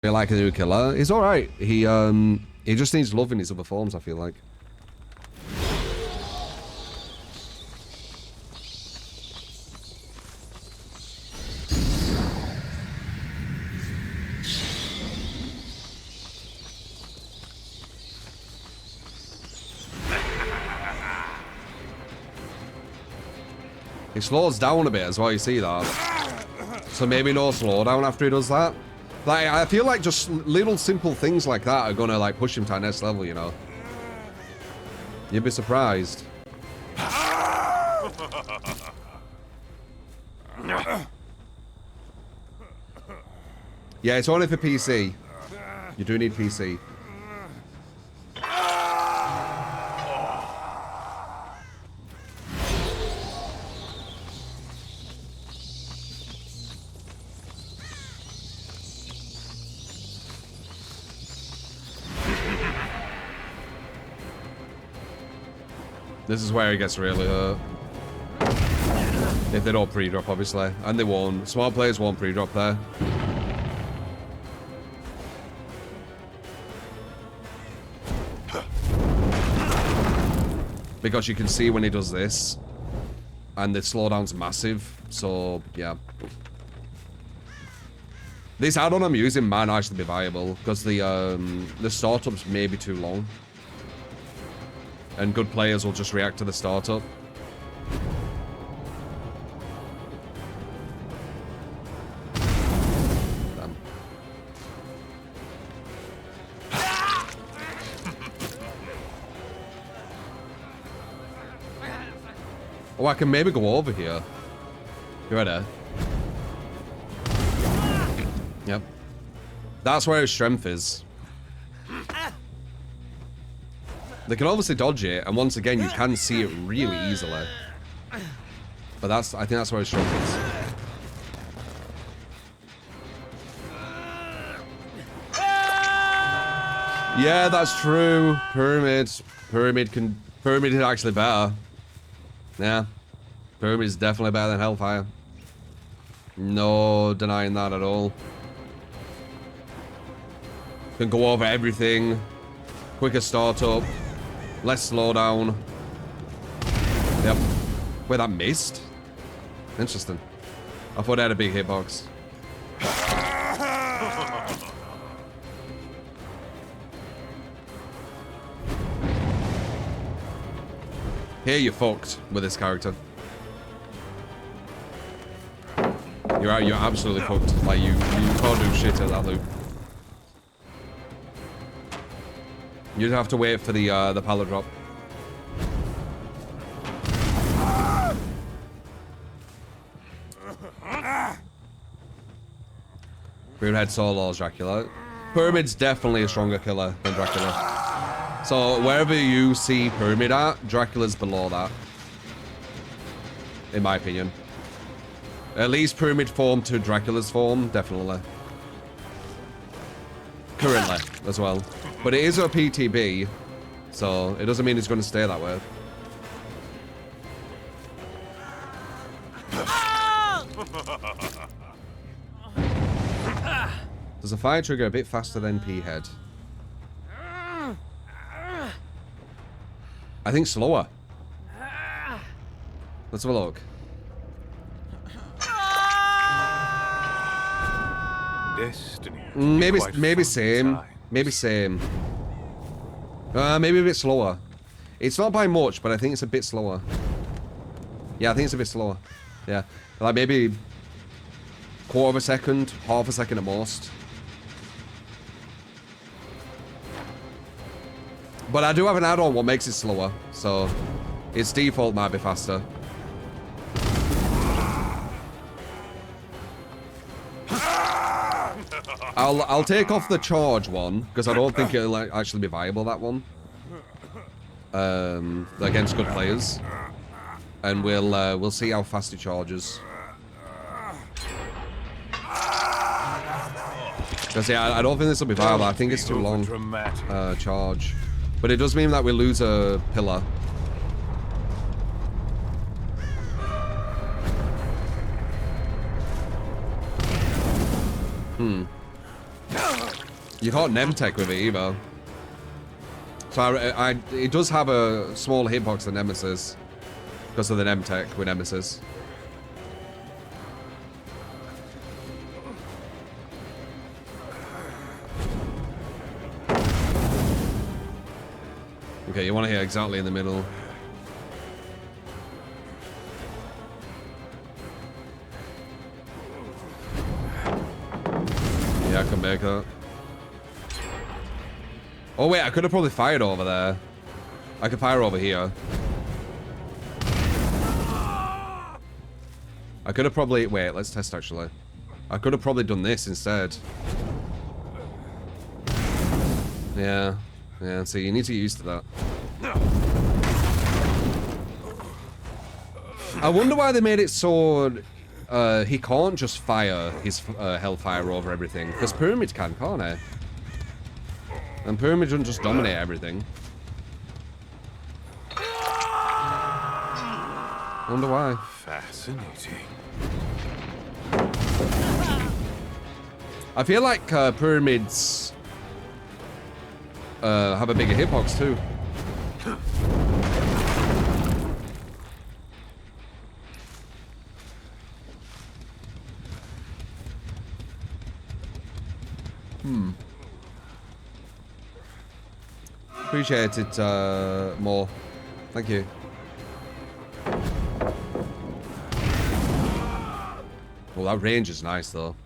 feel like a new killer. He's all right. He just needs love in his other forms, I feel like. He slows down a bit as well, you see that? So maybe no slowdown after he does that. Like, I feel like just little simple things like that are gonna, like, push him to the next level, you know? You'd be surprised. Yeah, it's only for PC. You do need PC. This is where it gets really hurt. If they don't pre-drop, obviously. And they won't. Small players won't pre-drop there. Because you can see when he does this. And the slowdown's massive. So, yeah. This add-on I'm using might actually be viable. Because the startups may be too long. And good players will just react to the startup. Damn. Oh, I can maybe go over here. You ready? Yep. That's where his strength is. They can obviously dodge it, and once again, you can see it really easily. But I think that's where his strength is. Yeah, that's true. Pyramid is actually better. Yeah. Pyramid is definitely better than Hellfire. No denying that at all. Can go over everything. Quicker startup. Less slowdown. Yep. Wait, that missed? Interesting. I thought I had a big hitbox. Here you're fucked with this character. You're absolutely fucked. Like you can't do shit at that loop. You'd have to wait for the pallet drop. Pyramid Solo's Dracula. Pyramid's definitely a stronger killer than Dracula. So wherever you see Pyramid at, Dracula's below that. In my opinion. At least Pyramid form to Dracula's form, definitely. Currently, as well. But it is a PTB, so it doesn't mean it's going to stay that way. Does a fire trigger a bit faster than P-head? I think slower. Let's have a look. Destiny. Maybe same. Maybe same. Maybe a bit slower. It's not by much, but I think it's a bit slower. Yeah, I think it's a bit slower. Yeah. Like maybe quarter of a second, half a second at most. But I do have an add-on what makes it slower, so its default might be faster. I'll take off the charge one because I don't think it'll actually be viable, that one. Against good players, and we'll see how fast it charges. Because yeah, I don't think this will be viable. I think it's too long charge, but it does mean that we lose a pillar. You can't Nemtech with it either. So it does have a smaller hitbox than Nemesis because of the Nemtech with Nemesis. Okay, you want to hit exactly in the middle. Yeah, I can make that. Oh wait, I could have probably fired over there. I could fire over here. I could have probably... Wait, let's test actually. I could have probably done this instead. Yeah. Yeah, so you need to get used to that. I wonder why they made it so... he can't just fire his Hellfire over everything. Because Pyramid can't he? And Pyramid doesn't just dominate everything. Wonder why. Fascinating. I feel like Pyramids have a bigger hitbox too. Appreciate it more. Thank you. Well, that range is nice though.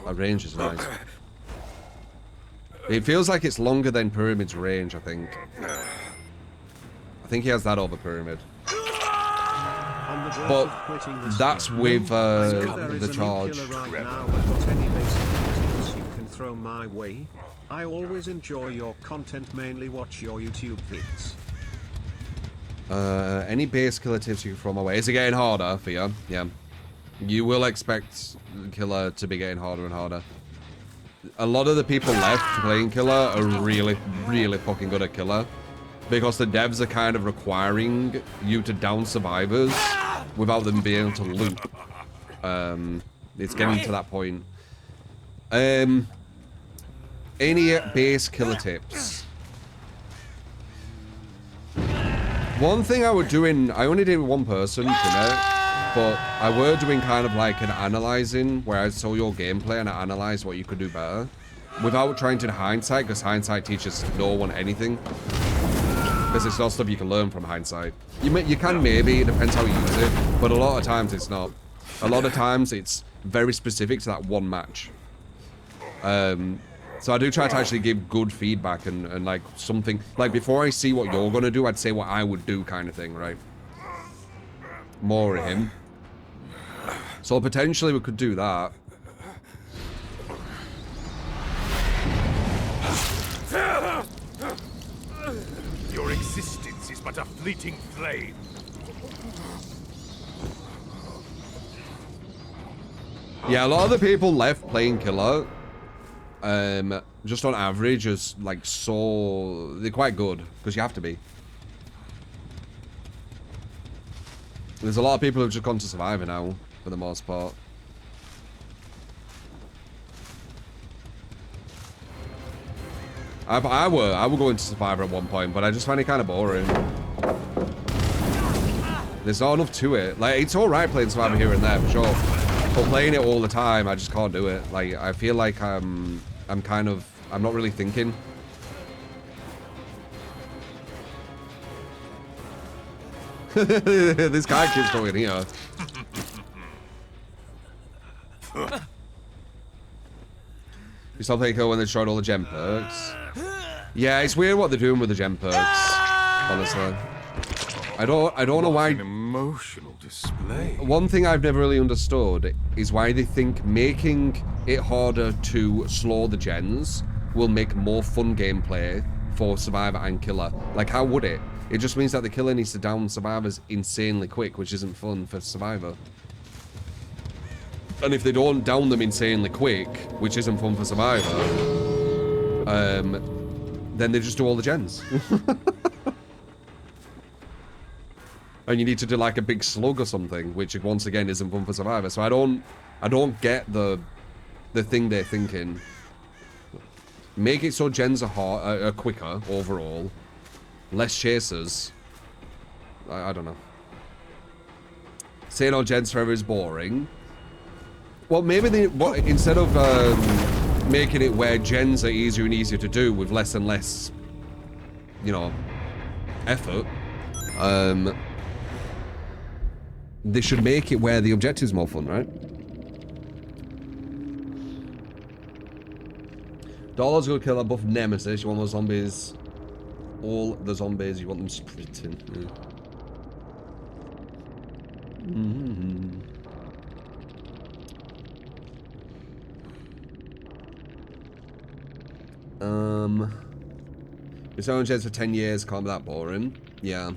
That range is nice. It feels like it's longer than Pyramid's range, I think. I think he has that over Pyramid. But that's with the charge. Throw my way. I always enjoy your content, mainly watch your YouTube vids. Any base killer tips you can throw my way? Is it getting harder for you? Yeah. You will expect killer to be getting harder and harder. A lot of the people left playing killer are really, really fucking good at killer. Because the devs are kind of requiring you to down survivors without them being able to loop. It's getting to that point. Any base killer tips? One thing I would do I only did one person tonight, but I were doing kind of like an analyzing where I saw your gameplay and I analyzed what you could do better without trying to hindsight, because hindsight teaches no one anything. Because it's not stuff you can learn from hindsight. You can maybe, it depends how you use it, but a lot of times it's not. A lot of times it's very specific to that one match. So I do try to actually give good feedback and like something, like before I see what you're gonna do, I'd say what I would do kind of thing, right? More of him. So potentially we could do that. Your existence is but a fleeting flame. Yeah, a lot of the people left playing killer. Just on average is like so they're quite good because you have to be. There's a lot of people who've just gone to Survivor now for the most part. I would go into Survivor at one point, but I just find it kind of boring. There's not enough to it. Like, it's alright playing Survivor here and there for sure, but playing it all the time, I just can't do it. Like, I feel like I'm not really thinking. This guy keeps going here. You stop playing kill when they showed all the gem perks. Yeah, it's weird what they're doing with the gem perks. Honestly, I don't know why. An emotional display. One thing I've never really understood is why they think making it harder to slow the gens will make more fun gameplay for Survivor and Killer. Like, how would it? It just means that the Killer needs to down Survivors insanely quick, which isn't fun for Survivor. And if they don't down them insanely quick, which isn't fun for Survivor, then they just do all the gens. And you need to do like a big slug or something, which once again isn't fun for Survivor. So I don't get the thing they're thinking. Make it so gens are quicker overall. Less chasers. I don't know. Say no gens forever is boring. Well, maybe they, instead of making it where gens are easier and easier to do with less and less, you know, effort, they should make it where the objective's more fun, right? Dollars will kill that buff Nemesis. You want those zombies. All the zombies, you want them sprinting. Yeah. It's only chance for 10 years, can't be that boring. Yeah.